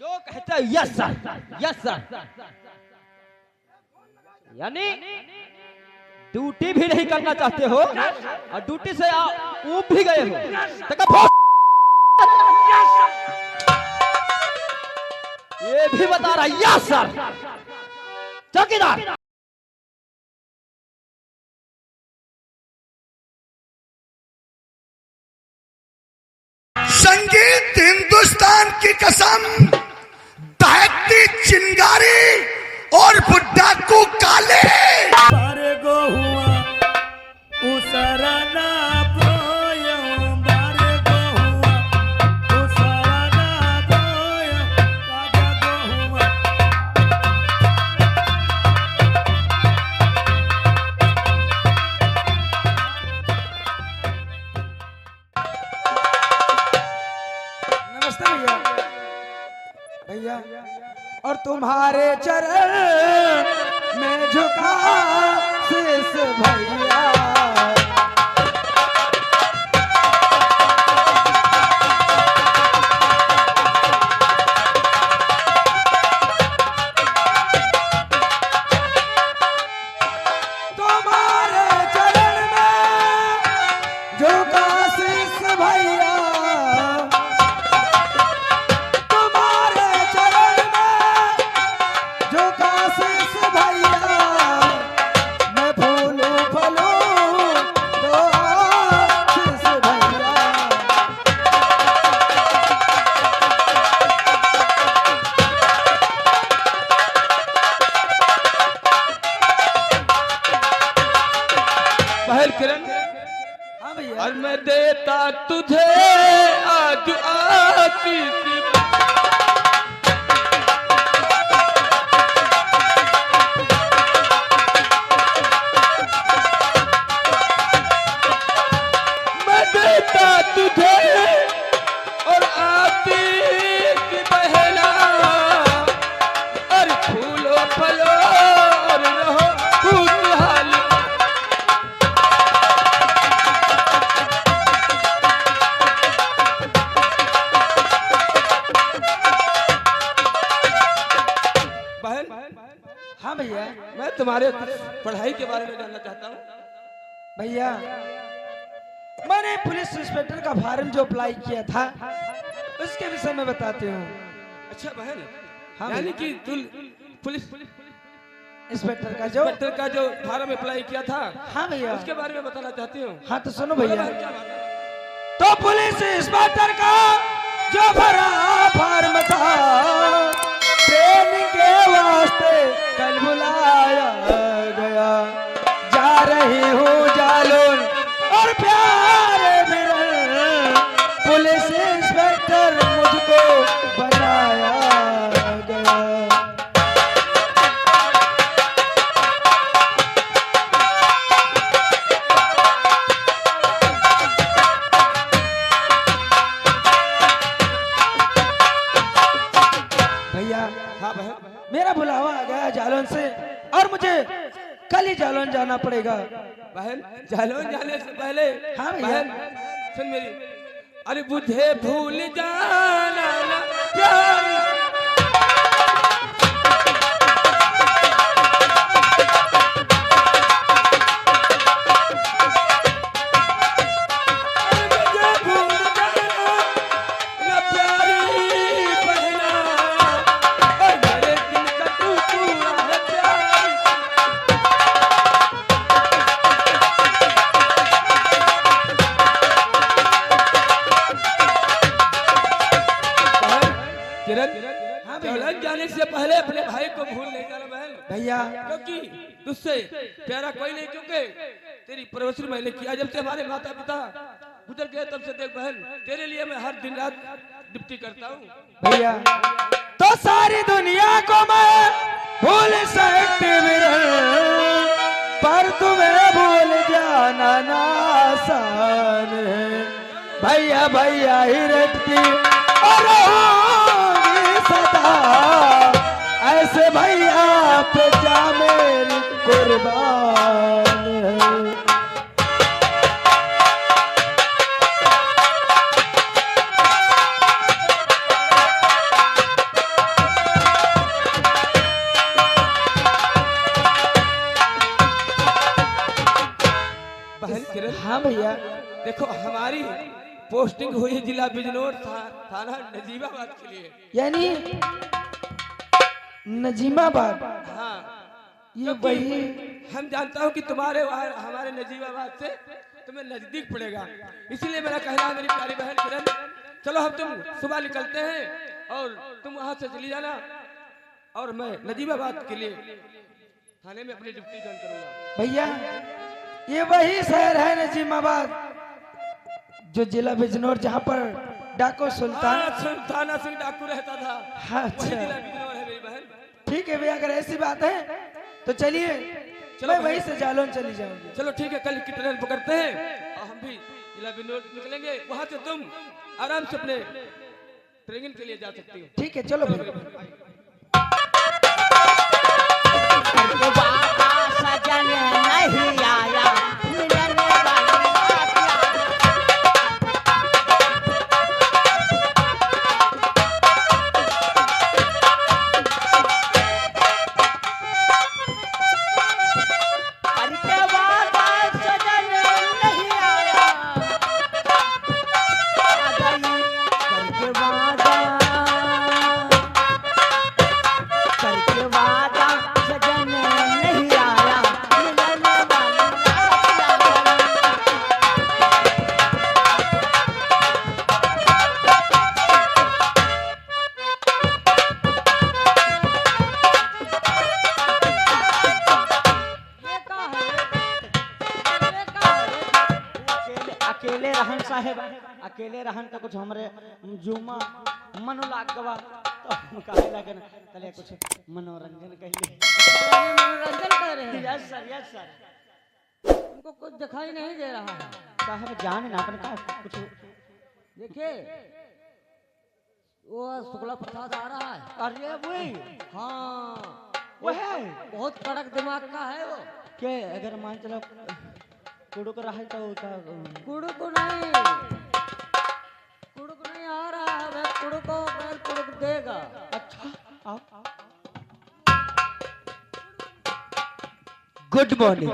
जो कहता है यस सर, यस सर, यानी ड्यूटी भी नहीं करना चाहते हो और ड्यूटी से ऊब भी गए हो। ये भी बता रहा है यस सर। चौकीदार संगीत हिंदुस्तान की कसम, दहकती चिंगारी और बुड्ढा को काले बारे गो हुआ उसरा ना बोयो, बारे गो हुआ उसरा ना बोयो, राजा गो हुआ। नमस्ते भैया। भैया और तुम्हारे चरण में झुका शीश भैया। तुम्हारे चरण में झुका शीश भैया। तुम्हारे चरण में झुका शीश भैया। मैं फूलूं फलूं दो आशीष भैया। पहल किरण, हाँ भैया। और मैं देता तुझे आज आशीष। मैं देता तुझे और आशीष बहना, और फूलो फलो और रहो खुशहाल। बहन, हाँ भैया। मैं तुम्हारे पढ़ाई के बारे में जानना चाहता हूँ। भैया मैंने पुलिस इंस्पेक्टर का फॉर्म जो अप्लाई किया था उसके विषय में बताती हूँ। अच्छा बहन, हाँ यानी भैया। कि तू पुलिस इंस्पेक्टर का जो इंस्पेक्टर का जो फॉर्म अप्लाई किया था, हाँ भैया। उसके बारे में बताना चाहती हूँ। हाँ तो सुनो बोलो भैया। बहन, क्या बात है? तो पुलिस इंस्पेक्टर का जो भरा फॉर्म था, ट्रेनिंग के वास्ते कल बुलाया गया। जा रही हूँ जालून और प्यारे मिलन, पुलिस इंस्पेक्टर मुझको बनाया गया। भैया हाँ बहन, मेरा बुलावा आ गया जालौन से और मुझे कल ही जालौन जाना पड़ेगा। बहन जालौन जाने से पहले, हाँ भैया। बहन सुन मेरी, अरे बुझे भूल जाना ना प्यार। अरे मुझे भूल जाना ना प्यारी बहना, और मेरे दिल का तू पूरा है प्यारी। किरण, हाँ भैया। जालौन जाने से पहले अपने भाई को भूल नहीं जाना बहन, भैया क्योंकि तुझसे प्यारा कोई नहीं, क्योंकि तेरी परवरिश मैंने किया जब से हमारे माता पिता गुजर गए तब से। देख बहन, तेरे लिए मैं हर दिन रात ड्यूटी करता हूँ। भैया तो सारी दुनिया को मैं भूल सकती भी रहूं, पर तुम्हें भूल जाना ना आसान है। भैया भैया ही रटती और रहूंगी सदा, ऐसे भैया पे जा मेरी कुर्बान है। हाँ भैया। देखो हमारी पोस्टिंग हुई है जिला बिजनौर थाना नजीबाबाद के लिए। यानी नजीमाबाद। हाँ ये वही। हम जानता हूँ कि तुम्हारे हमारे नजीबाबाद से तुम्हें नजदीक पड़ेगा, इसीलिए मेरा कहना है मेरी प्यारी बहन किरण, चलो हम तुम सुबह निकलते हैं और तुम वहां से चली जाना और मैं नजीबाबाद के लिए थाने में अपनी ड्यूटी ज्वाइन करूंगा। भैया ये वही शहर है नजीमाबाद जो जिला बिजनौर, जहाँ पर डाको सुल्ताना सिंह डाकू रहता था। हाँ, वही अच्छा। जिला बिजनौर है मेरी बहन। ठीक है भैया, अगर ऐसी बात है तो चलिए चलो मैं भैया। वहीं से जालौन चली जाऊंगी। चलो ठीक है, कल की ट्रेन पकड़ते हैं और हम भी जिला बिजनौर निकलेंगे, वहां से तुम आराम से अपने ट्रेनिंग के लिए जा सकती हो। ठीक है चलो भैया। सजन नहीं आया मिलने अकेले रहन साहेब, अकेले रहन तो कुछ हमरे जुमा मन लाग गवा तो हम काहे लगे ना तले कुछ मनोरंजन कहिए। मनोरंजन कर रहे हैं। Yes sir. हमको कुछ दिखाई नहीं दे रहा है। साहब जाने ना अपन का कुछ देखिए वो शुक्ला प्रसाद आ रहा है। अरे वही हाँ वो है बहुत कड़क दिमाग का है वो। के अगर मान चलो कुड़ुक रहा है तो का कुड़ुक नहीं आ रहा है, वह कुड़ुक देगा। अच्छा आओ good morning.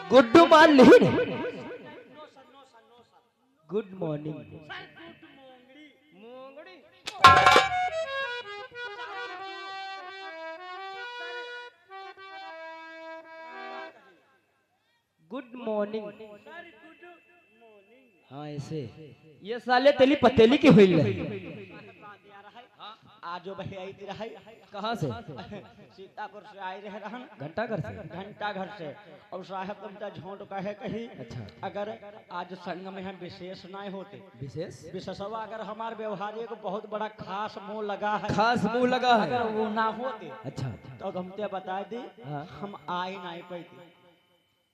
Good morning. Good morning. Good morning. हाँ ऐसे ये साले तेली पतेली की हुई है। आज भाई आई थी रही कहाँ से? सीतापुर से आई रहे रहन घंटा घर से। घंटा घर से। और साहब तुम तो झोंट कहे कही अच्छा। अगर आज संग में हम विशेष नहीं होते विशेष विशेषवा अगर हमारे व्यवहार को बहुत बड़ा खास मुंह लगा है, खास मुंह लगा है। अगर वो ना होते अच्छा तो हम ते बता दी हाँ। हम आ ही नहीं पाते।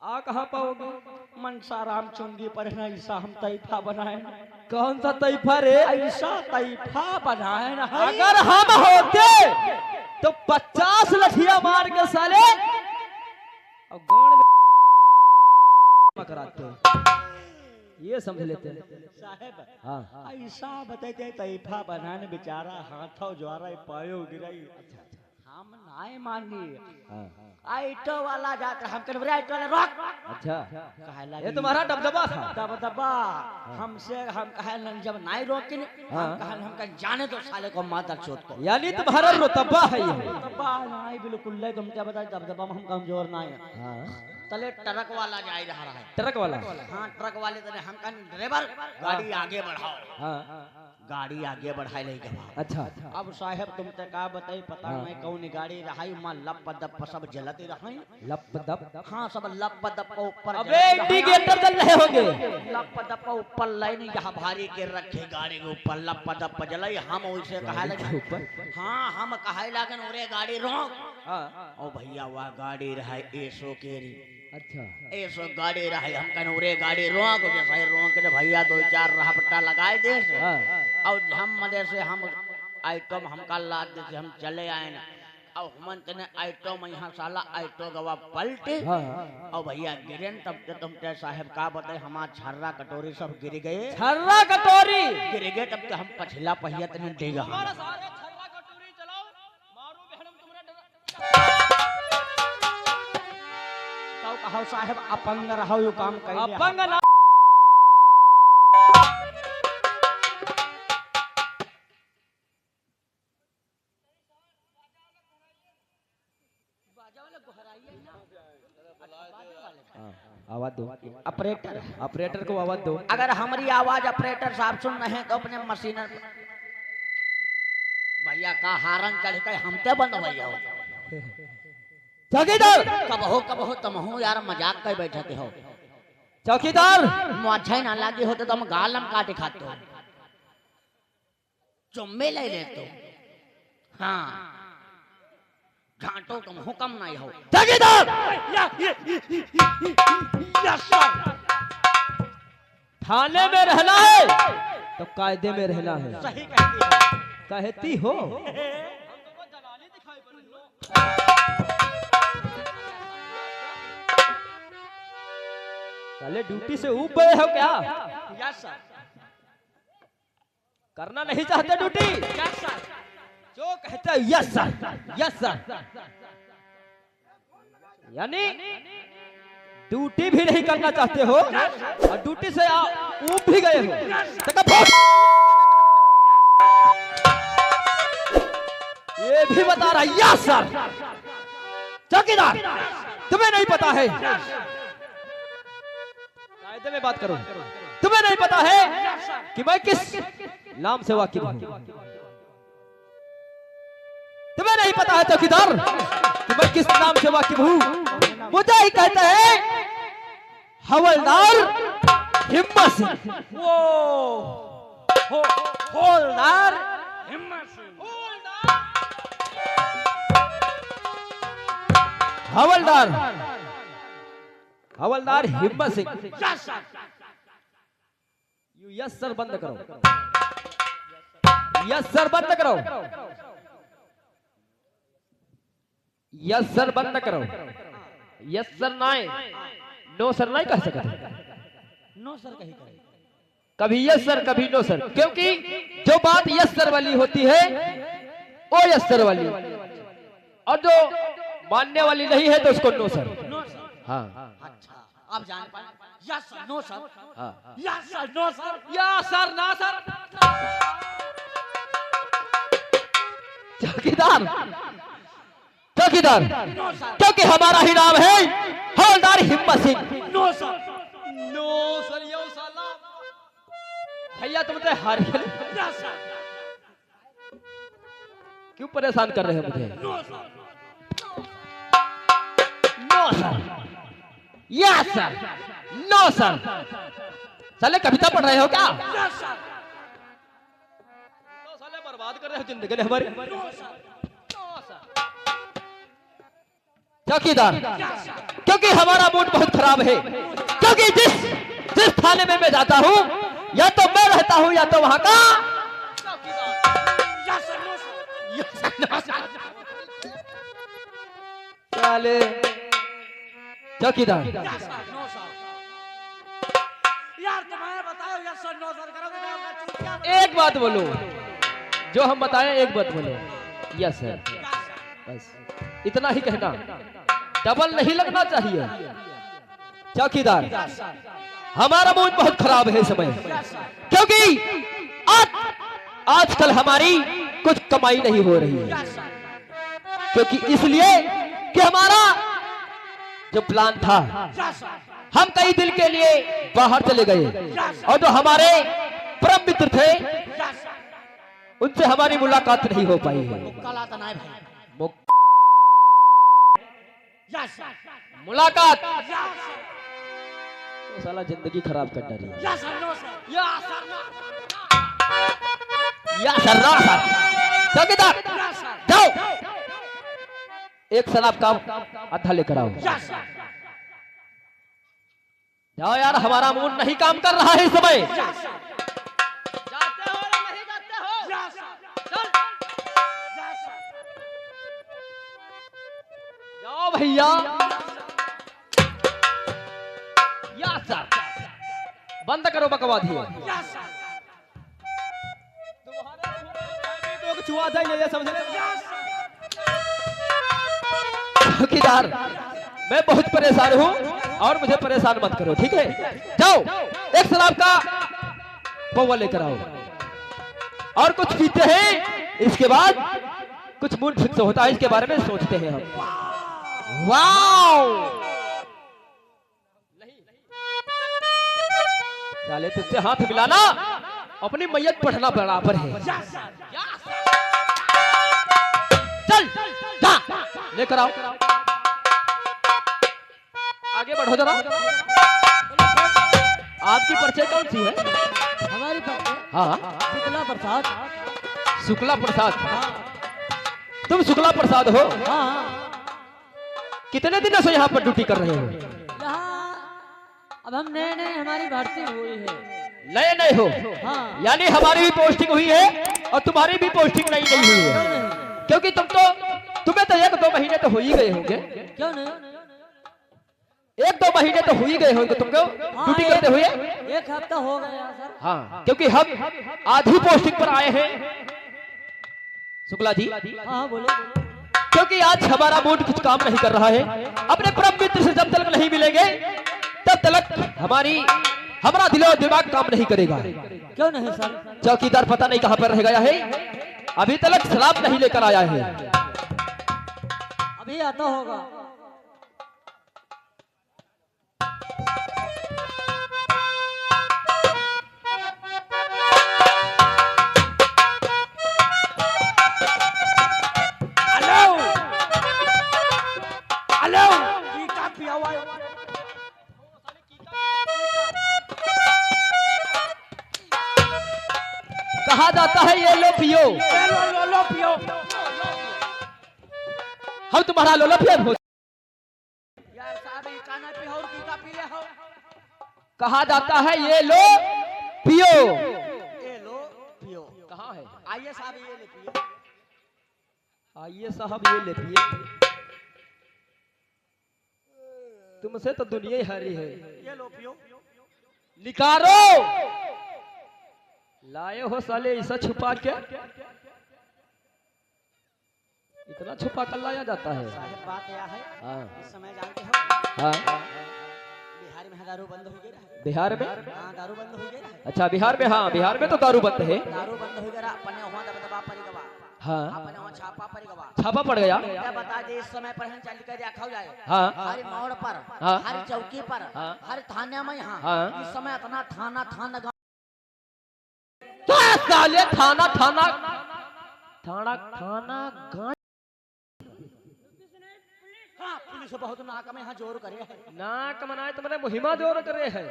आ कहाँ पाओगे? मनसा राम चुंगी पर है ऐसा हम तैफा बनाए ना, कौन सा तैफा रे? ऐसा तैफा बनाए ना। अगर हम होते तो 50 लठिया मार के साले और गांड में कराते। ये समझ लेते हैं साहेब हाँ। ऐसा बताते तैफा बनाने बेचारा हाथों ज्वारा पायो गिराई। हम नहीं मानी आइटो वाला जाता हम कर आइटो वाला रोक। अच्छा कहला ये तुम्हारा दबदबा था। दबदबा हमसे हम कहल जब नहीं रोके हम कहल हम कहीं जाने तो साले को माता चोट को। यानी तुम्हारा रुतबा है ये। दबदबा नहीं बिल्कुल ले तुम क्या बताए दबदबा में हम कमजोर नहीं है। हाँ तले ट्रक वाला जाई रहा है। ट्रक वाला हाँ ट्रक वाले तने हम कन ड्राइवर गाड़ी आगे बढ़ाओ। हाँ गाड़ी आगे बढ़ाई ले गवा। अच्छा अब साहब तुम ते का बताई पता नहीं कौन गाड़ी रहाई मां लप दप सब जलती रहाई। लप दप। हाँ सब लप दप ऊपर अबे इंडिकेटर जल रहे होंगे। लप दप ऊपर लाइन यहाँ भारी के रखे गाड़ी के ऊपर लप दप जलाई। हम उसे कहा लगे ऊपर हाँ हम कहा लगन उरे गाड़ी रोक। हाँ ओ भैया वह गाड़ी रहा एसो केरी। अच्छा एसो गाड़ी रहा हम कन उरे गाड़ी रोक जैसे रोक के भैया 2-4 राहपट्टा लगाए दे से। हाँ और हम मदे से हम आइटम हमका लाद दे से हम चले आए ना। और हम तने आइटम यहाँ साला आइटो गवा पलटे। हाँ और भैया गिरन तब के तुम ते साहब का बताए हमार छर्रा कटोरी सब गिर गए। छर्रा कटोरी गिर गए तब तो हम पछला पहिया तने देगा। रहो साहब, अपंग रहो यो काम कइले। अपंग ना आवाज दो, ऑपरेटर, ऑपरेटर को आवाज दो। अगर हमारी आवाज ऑपरेटर साहब सुन रहे हैं तो अपने मशीनर भैया का हारन चढ़ के हमते बंद भैया हो। चौकीदार, कब हो तुम हो यार, मजाक कर बैठे थे हो। चौकीदार, मुझे ना लगी होते तो हम गालम काटे खाते हो, चुम्बे ले लेते। हाँ घाटो तुम हुक्म नहीं हो। चौकीदार, थाने में रहना है तो कायदे में रहना है। सही कहती हो। कहती हो। साले ड्यूटी से ऊब गए हो क्या? यस सर, करना नहीं चाहते ड्यूटी? यस सर, जो कहते हैं यस सर, यस सर, यानी ड्यूटी भी नहीं करना चाहते हो और ड्यूटी से ऊब भी गए हो। ये भी बता रहा यस सर। चौकीदार, तुम्हें नहीं पता है, कायदे में बात करो, तुम्हें नहीं पता है कि मैं किस नाम से वाकिफ हूं? तुम्हें नहीं पता है चौकीदार कि मैं किस नाम से वाकिफ हूं? मुझे ही कहते हैं हवलदार हिम्मत सिंह। वो हवलदार हिम्मत सिंह, हवलदार, हवलदार Himmat Singh. Yes sir, yes sir बंद करो, यस सर बंद करो, यस सर बंद करो। यस सर नहीं, नो सर नहीं कह सकते। नो सर कही करे। कभी यस सर कभी नो सर, क्योंकि जो बात यस सर वाली होती है वो यस सर वाली, और जो मानने वाली नहीं है तो उसको नो सर। नो सर, हाँ अच्छा आप जान पाए। यस सर, नो सर, हाँ, यस सर, नो सर, या सर ना सर। चौकीदार, चौकीदार, नो सर, क्योंकि हमारा ही नाम है हवलदार Himmat Singh. No sir, no sir, यो साला भैया तुम तो हार गए। यस सर, क्यों परेशान कर रहे हो मुझे? No sir, no sir, yes sir, no sir. साले कविता पढ़ रहे हो क्या? यस सर, तो साले बर्बाद कर रहे हो जिंदगी ने हमारी। चौकीदार, क्योंकि हमारा मूड बहुत खराब है, क्योंकि जिस थाने में मैं जाता हूँ या तो मैं रहता हूँ या तो वहां का यस सर, नो सर, साले। चौकीदार, यस सर, नो सर। यार तुम्हें बताओ यस सर, नो सर करोगे ना होगा चूतिया। एक बात बोलो, जो हम बताएं एक बात बोलो, यस सर, बस इतना ही कहना, डबल नहीं लगना चाहिए। चौकीदार, हमारा मूड बहुत खराब है इस समय, क्योंकि आजकल हमारी कुछ कमाई नहीं हो रही है, क्योंकि इसलिए कि हमारा जो प्लान था, हम कई दिन के लिए बाहर चले गए और जो हमारे परम मित्र थे उनसे हमारी मुलाकात नहीं हो पाई है। कला तो नहीं भाई। यस सर, मुलाकात यस सर, तो साला जिंदगी खराब कर डाली। Yes sir, no sir, yes sir, no या सर ना सर। चौकीदार, यस सर, जाओ एक शराब का आधा लेकर आओ। यस सर, जाओ यार, हमारा मूड नहीं काम कर रहा है इस समय। यस सर, जाते हो या नहीं जाते हो? यस सर, चल यस सर, जाओ भैया। या सर, बंद करो बकवास ही। यस सर, तो छुआ था ये समझ ले। यस सर, चौकीदार, मैं बहुत परेशान हूँ और मुझे परेशान मत करो, ठीक है? जाओ एक शराब का पौवा लेकर आओ और कुछ पीते हैं, इसके बाद कुछ मूड फिक्स होता है, इसके बारे में सोचते हैं हम। वाओ साले तुझसे हाथ मिलाना अपनी मैयत पढ़ना बराबर है। चल जा लेकर आओ, आगे बढ़ो जरा। आपकी परिचय कौन सी है? हमारी परिचय हाँ शुक्ला प्रसाद। शुक्ला प्रसाद। तुम शुक्ला प्रसाद हो? हाँ कितने दिनों से यहाँ पर ड्यूटी कर रहे हो? यहाँ अब हम नए नए हमारी भर्ती हुई है। नए नए हो? हाँ। यानी हमारी भी पोस्टिंग हुई है और तुम्हारी भी पोस्टिंग नई नहीं हुई है, क्योंकि तुम्हें तो 1-2 महीने तो हो ही गए होंगे। क्यों नहीं? 1-2 महीने तो हो ही गए होंगे तुमको ड्यूटी करते हुए। 1 हफ्ता हो गया सर। हाँ, क्योंकि हम आधी पोस्टिंग पर आए हैं शुक्ला जी। हाँ बोले। क्योंकि आज हमारा मूड कुछ काम नहीं कर रहा है। अपने परम मित्र से जब तक नहीं मिलेंगे तब तक हमारा दिलो दिमाग काम नहीं करेगा। क्यों नहीं सर? चौकीदार पता नहीं कहां पर रह गया है, अभी तक शराब नहीं लेकर आया है। अभी आता होगा। कहा जाता है ये लो पियो, लो पियो। हम तुम्हारा लोलो पियो। यार साहब ये काना पे और कीका पी ले हो। कहा जाता है ये लो पियो। ये लो पियो। कहाँ है? आइए साहब ये ले पियो। आइए साहब ये ले पिए। तुमसे तो दुनिया ही हारी है। ये लो पियो। निकारो लाए हो साले ऐसा छुपा के, इतना छुपा कर लाया जाता है। साहब बात यह है, हाँ इस समय जानते हो हाँ। बिहार में दारू बंद हो गया है। बिहार में? हाँ दारू बंद हो गया है। अच्छा बिहार में? हाँ बिहार में तो दारू बंद है। दारू बंद हो गया अपने वहाँ दबदबा परिगवा। हाँ अपने वहाँ छापा परिगवा। छापा पड़ गया। क्या बता दे इस समय पर हम चल कर रखा जाए। हाँ हर मोड़ पर, हाँ। हर चौकी पर, हाँ। हर थाने में यहाँ हाँ। इस समय इतना थाना थाना क्या साले थाना थाना थाना थाना गाँव। हाँ पुलिस बहुत नाक में यहाँ जोर करे है। नाक मनाए तो मैंने मुहिमा जोर करे है।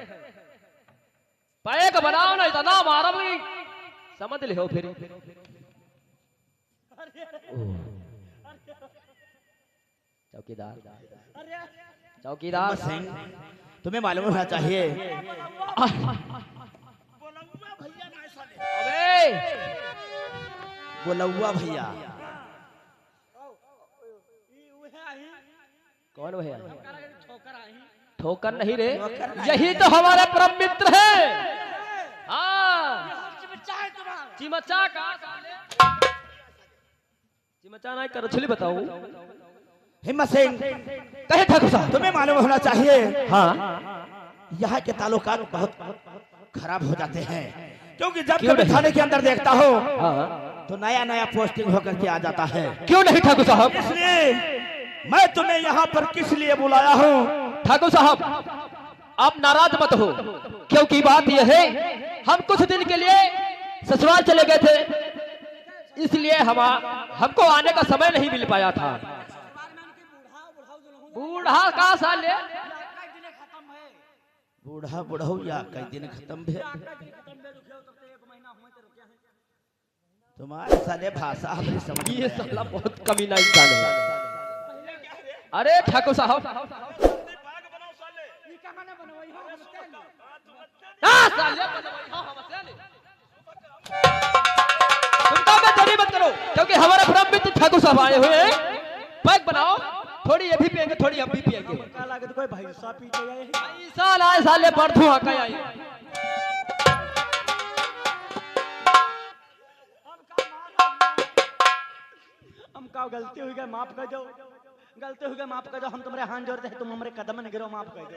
पैक बनाओ ना इतना मारा भी समझ ले हो फिर। चौकीदार चौकीदार तुम्हें मालूम होना चाहिए अबे बोलौआ भैया। कौन भैया? ठोकर नहीं रे, यही तो हमारे परम मित्र है। हाँ चिमचा का चिमचा नहीं कर छुली बताओ। हिम्मत सिंह कहे ठाकुर साहब तुम्हें मालूम होना चाहिए हाँ यहाँ के ताल्लुकात बहुत खराब हो जाते हैं, क्योंकि जब क्यों कभी नहीं? थाने के अंदर देखता हो हाँ तो नया नया पोस्टिंग होकर के आ जाता है। क्यों नहीं ठाकुर साहब? इसलिए मैं तुम्हें यहाँ पर किस लिए बुलाया हूँ? ठाकुर साहब आप नाराज मत हो, क्योंकि बात यह है हम कुछ दिन के लिए ससुराल चले गए थे, इसलिए हमको आने का समय नहीं मिल पाया था। बूढ़ा का साले बूढ़ा बुढ़ऊ या कई दिन खत्म भे तुम्हारे साले भाषा हमारी समझ ये साला बहुत कमीना इंसान है। अरे ठाकुर साहब तुमका मैं देरी मत करो, क्योंकि हमारे परम मित्र ठाकुर साहब आए हुए हैं। पैक बनाओ, थोड़ी ये भी पियेंगे थोड़ी हम भी पियेंगे। कोई भैंसा पीते गए ऐसा लाए साले पर धुआं का आई। हमका गलती हुई गई माफ कर दो, गलती हो गई माफ कर दो, हम तुम्हारे हाथ जोड़ते हैं, तुम हमारे कदम में गिरो, माफ कर दो।